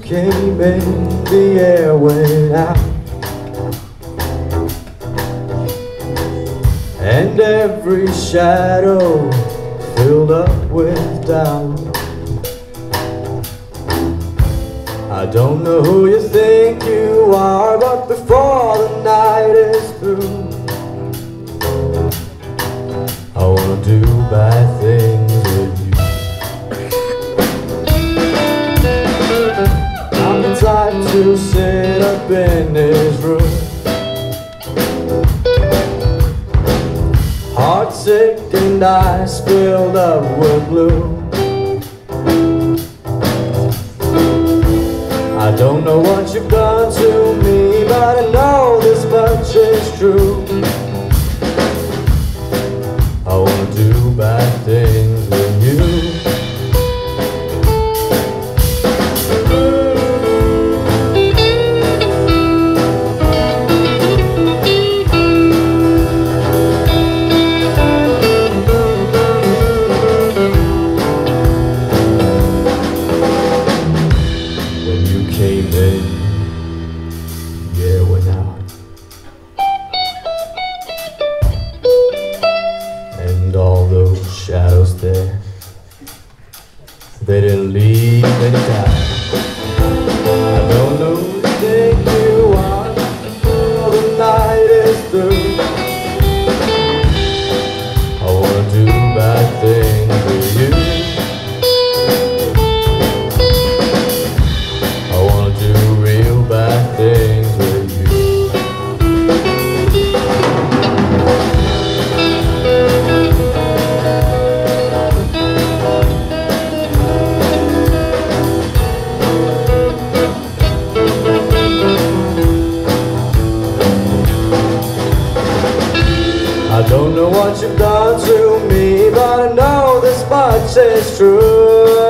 came in, the air went out, and every shadow filled up with doubt. I don't know who you think you are, but before the night is through, I wanna do bad things with you. I'm the type to sit up in his room, heart sick and eyes filled up with blue. I don't know what you've done to me, but I know this much is true. I wanna do bad things with you. Came in, the air went out, and all those shadows there, they didn't leave any doubt. I don't know who you think you are, before the night is through, I wanna do bad things with you. Bad things with you. I don't know what you've done to me, but I know this much is true.